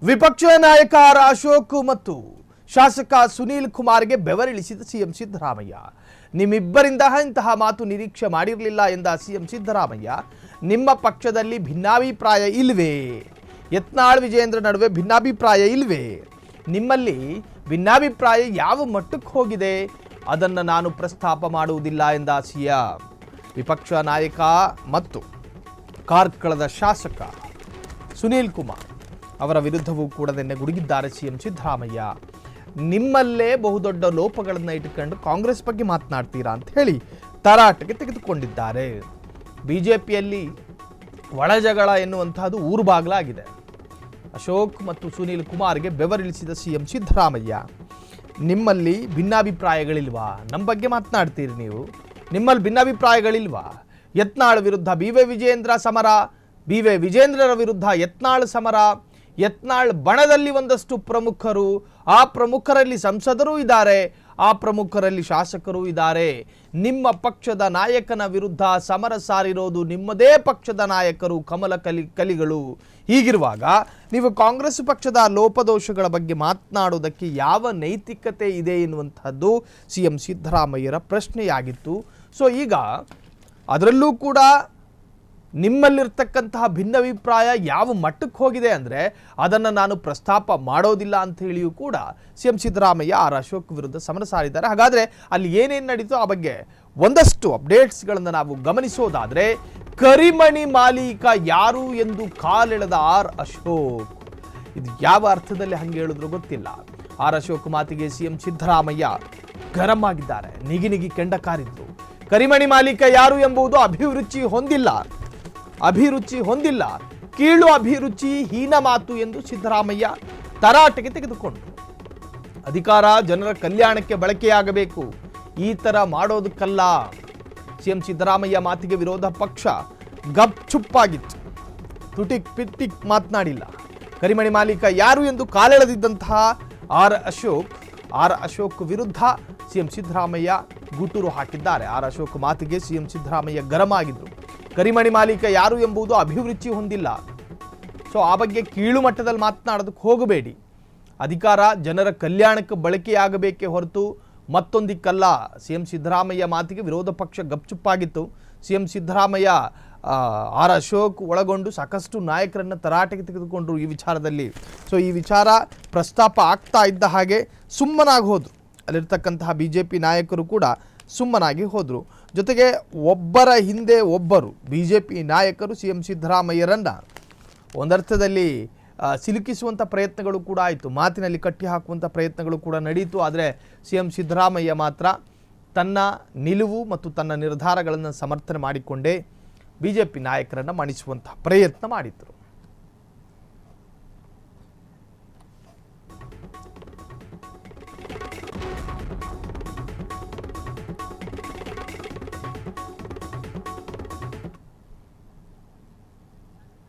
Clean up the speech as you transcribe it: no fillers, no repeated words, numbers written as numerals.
ವಿಪಕ್ಷ ನಾಯಕ ಆರ್ ಅಶೋಕ್ ಮತ್ತು ಶಾಸಕ ಸುನೀಲ್ ಕುಮಾರ್ಗೆ ಬೆವರಿಳಿಸಿದ ಸಿಎಂ ಸಿದ್ದರಾಮಯ್ಯ. ನಿಮ್ಮಿಬ್ಬರಿಂದ ಇಂತಹ ಮಾತು ನಿರೀಕ್ಷೆ ಮಾಡಿರಲಿಲ್ಲ ಎಂದ ಸಿಎಂ ಸಿದ್ದರಾಮಯ್ಯ, ನಿಮ್ಮ ಪಕ್ಷದಲ್ಲಿ ಭಿನ್ನಾಭಿಪ್ರಾಯ ಇಲ್ವೇ? ಯತ್ನಾಳ್ ವಿಜೇಂದ್ರ ನಡುವೆ ಭಿನ್ನಾಭಿಪ್ರಾಯ ಇಲ್ವೇ? ನಿಮ್ಮಲ್ಲಿ ಭಿನ್ನಾಭಿಪ್ರಾಯ ಯಾವ ಮಟ್ಟಕ್ಕೆ ಹೋಗಿದೆ ಅದನ್ನು ನಾನು ಪ್ರಸ್ತಾಪ ಮಾಡುವುದಿಲ್ಲ ಎಂದ ಸಿಎಂ. ವಿಪಕ್ಷ ನಾಯಕ ಮತ್ತು ಕಾರ್ಕಳದ ಶಾಸಕ ಸುನೀಲ್ ಕುಮಾರ್ ಅವರ ವಿರುದ್ಧವೂ ಕೂಡ ನಿನ್ನೆ ಗುಡುಗಿದ್ದಾರೆ ಸಿಎಂ ಸಿದ್ದರಾಮಯ್ಯ. ನಿಮ್ಮಲ್ಲೇ ಬಹುದೊಡ್ಡ ಲೋಪಗಳನ್ನು ಇಟ್ಟುಕೊಂಡು ಕಾಂಗ್ರೆಸ್ ಬಗ್ಗೆ ಮಾತನಾಡ್ತೀರಾ ಅಂತ ಹೇಳಿ ತರಾಟೆಗೆ ತೆಗೆದುಕೊಂಡಿದ್ದಾರೆ. ಬಿಜೆಪಿಯಲ್ಲಿ ಒಳಜಗಳ ಎನ್ನುವಂತಹದ್ದು ಊರುಬಾಗ್ಲಾಗಿದೆ. ಅಶೋಕ್ ಮತ್ತು ಸುನೀಲ್ ಕುಮಾರ್ಗೆ ಬೆವರಿಳಿಸಿದ ಸಿಎಂ ಸಿದ್ದರಾಮಯ್ಯ, ನಿಮ್ಮಲ್ಲಿ ಭಿನ್ನಾಭಿಪ್ರಾಯಗಳಿಲ್ವಾ? ನಮ್ಮ ಬಗ್ಗೆ ಮಾತನಾಡ್ತೀರಿ ನೀವು, ನಿಮ್ಮಲ್ಲಿ ಭಿನ್ನಾಭಿಪ್ರಾಯಗಳಿಲ್ವಾ? ಯತ್ನಾಳ್ ವಿರುದ್ಧ ಬಿವೈ ವಿಜೇಂದ್ರ ಸಮರ, ಬಿವೈ ವಿಜೇಂದ್ರರ ವಿರುದ್ಧ ಯತ್ನಾಳ್ ಸಮರ, ಯತ್ನಾಳ್ ಬಣದಲ್ಲಿ ಒಂದಷ್ಟು ಪ್ರಮುಖರು, ಆ ಪ್ರಮುಖರಲ್ಲಿ ಸಂಸದರು ಇದ್ದಾರೆ, ಆ ಪ್ರಮುಖರಲ್ಲಿ ಶಾಸಕರು ಇದ್ದಾರೆ. ನಿಮ್ಮ ಪಕ್ಷದ ನಾಯಕನ ವಿರುದ್ಧ ಸಮರ ಸಾರಿರೋದು ನಿಮ್ಮದೇ ಪಕ್ಷದ ನಾಯಕರು, ಕಮಲ ಕಲಿಗಳು. ಹೀಗಿರುವಾಗ ನೀವು ಕಾಂಗ್ರೆಸ್ ಪಕ್ಷದ ಲೋಪದೋಷಗಳ ಬಗ್ಗೆ ಮಾತನಾಡೋದಕ್ಕೆ ಯಾವ ನೈತಿಕತೆ ಇದೆ ಎನ್ನುವಂಥದ್ದು ಸಿಎಂ ಸಿದ್ದರಾಮಯ್ಯರ ಪ್ರಶ್ನೆಯಾಗಿತ್ತು. ಸೊ ಈಗ ಅದರಲ್ಲೂ ಕೂಡ ನಿಮ್ಮಲ್ಲಿರ್ತಕ್ಕಂತಹ ಭಿನ್ನಾಭಿಪ್ರಾಯ ಯಾವ ಮಟ್ಟಕ್ಕೆ ಹೋಗಿದೆ ಅಂದರೆ ಅದನ್ನು ನಾನು ಪ್ರಸ್ತಾಪ ಮಾಡೋದಿಲ್ಲ ಅಂತ ಹೇಳಿಯೂ ಕೂಡ ಸಿಎಂ ಸಿದ್ದರಾಮಯ್ಯ ಆರ್ ಅಶೋಕ್ ವಿರುದ್ಧ ಸಮರ ಸಾರಿದ್ದಾರೆ. ಹಾಗಾದರೆ ಅಲ್ಲಿ ಏನೇನು ನಡೀತೋ ಆ ಬಗ್ಗೆ ಒಂದಷ್ಟು ಅಪ್ಡೇಟ್ಸ್ಗಳನ್ನು ನಾವು ಗಮನಿಸೋದಾದರೆ, ಕರಿಮಣಿ ಮಾಲೀಕ ಯಾರು ಎಂದು ಕಾಲೆಳೆದ ಆರ್ ಅಶೋಕ್. ಇದು ಯಾವ ಅರ್ಥದಲ್ಲಿ ಹಂಗೆ ಹೇಳಿದ್ರು ಗೊತ್ತಿಲ್ಲ. ಆರ್ ಅಶೋಕ್ ಮಾತಿಗೆ ಸಿಎಂ ಸಿದ್ದರಾಮಯ್ಯ ಗರಂ ಆಗಿದ್ದಾರೆ, ನಿಗಿ ಕೆಂಡ ಕಾರಿದ್ರು. ಕರಿಮಣಿ ಮಾಲೀಕ ಯಾರು ಎಂಬುದು ಅಭಿರುಚಿ ಹೊಂದಿಲ್ಲ, ಕೀಳು ಅಭಿರುಚಿ, ಹೀನ ಮಾತು ಎಂದು ಸಿದ್ದರಾಮಯ್ಯ ತರಾಟೆಗೆ ತೆಗೆದುಕೊಂಡರು. ಅಧಿಕಾರ ಜನರ ಕಲ್ಯಾಣಕ್ಕೆ ಬಳಕೆಯಾಗಬೇಕು, ಈ ತರ ಮಾಡೋದಕ್ಕಲ್ಲ. ಸಿಎಂ ಸಿದ್ದರಾಮಯ್ಯ ಮಾತಿಗೆ ವಿರೋಧ ಪಕ್ಷ ಗಪ್ ಚುಪ್ಪಾಗಿತ್ತು, ತುಟಿಕ್ ಪಿಟ್ಟಿಕ್ ಮಾತನಾಡಿಲ್ಲ. ಕರಿಮಣಿ ಮಾಲೀಕ ಯಾರು ಎಂದು ಕಾಲೆಳೆದಿದ್ದಂತಹ ಆರ್ ಅಶೋಕ್ ವಿರುದ್ಧ ಸಿಎಂ ಸಿದ್ದರಾಮಯ್ಯ ಗುಟುರು ಹಾಕಿದ್ದಾರೆ. ಆರ್ ಅಶೋಕ್ ಮಾತಿಗೆ ಸಿಎಂ ಸಿದ್ದರಾಮಯ್ಯ ಗರಂ ಆಗಿದ್ರು. ಕರಿಮಣಿ ಮಾಲೀಕ ಯಾರು ಎಂಬುದು ಅಭಿರುಚಿ ಹೊಂದಿಲ್ಲ, ಸೊ ಆ ಬಗ್ಗೆ ಕೀಳು ಮಟ್ಟದಲ್ಲಿ ಮಾತನಾಡೋದಕ್ಕೆ ಹೋಗಬೇಡಿ. ಅಧಿಕಾರ ಜನರ ಕಲ್ಯಾಣಕ್ಕೆ ಬಳಕೆಯಾಗಬೇಕೇ ಹೊರತು ಮತ್ತೊಂದಿಕ್ಕಲ್ಲ. ಸಿಎಂ ಸಿದ್ದರಾಮಯ್ಯ ಮಾತಿಗೆ ವಿರೋಧ ಪಕ್ಷ ಗಪ್ಚುಪ್ಪಾಗಿತ್ತು. ಸಿಎಂ ಸಿದ್ದರಾಮಯ್ಯ ಆರ್ ಅಶೋಕ್ ಒಳಗೊಂಡು ಸಾಕಷ್ಟು ನಾಯಕರನ್ನು ತರಾಟೆಗೆ ತೆಗೆದುಕೊಂಡ್ರು ಈ ವಿಚಾರದಲ್ಲಿ. ಸೊ ಈ ವಿಚಾರ ಪ್ರಸ್ತಾಪ ಆಗ್ತಾ ಇದ್ದ ಹಾಗೆ ಸುಮ್ಮನಾಗಿ ಹೋದ್ರು. ಅಲ್ಲಿರ್ತಕ್ಕಂತಹ ಬಿಜೆಪಿ ನಾಯಕರು ಕೂಡ ಸುಮ್ಮನಾಗಿ ಹೋದರು. ಜೊತೆಗೆ ಒಬ್ಬರ ಹಿಂದೆ ಒಬ್ಬರು ಬಿಜೆಪಿ ನಾಯಕರು ಸಿಎಂ ಸಿದ್ದರಾಮಯ್ಯರನ್ನು ಒಂದರ್ಥದಲ್ಲಿ ಸಿಲುಕಿಸುವಂಥ ಪ್ರಯತ್ನಗಳು ಕೂಡ ಆಯಿತು, ಮಾತಿನಲ್ಲಿ ಕಟ್ಟಿ ಹಾಕುವಂಥ ಪ್ರಯತ್ನಗಳು ಕೂಡ ನಡೆಯಿತು. ಆದರೆ ಸಿಎಂ ಸಿದ್ದರಾಮಯ್ಯ ಮಾತ್ರ ತನ್ನ ನಿಲುವು ಮತ್ತು ತನ್ನ ನಿರ್ಧಾರಗಳನ್ನು ಸಮರ್ಥನೆ ಮಾಡಿಕೊಂಡೇ ಬಿಜೆಪಿ ನಾಯಕರನ್ನು ಮಣಿಸುವಂಥ ಪ್ರಯತ್ನ ಮಾಡಿದರು.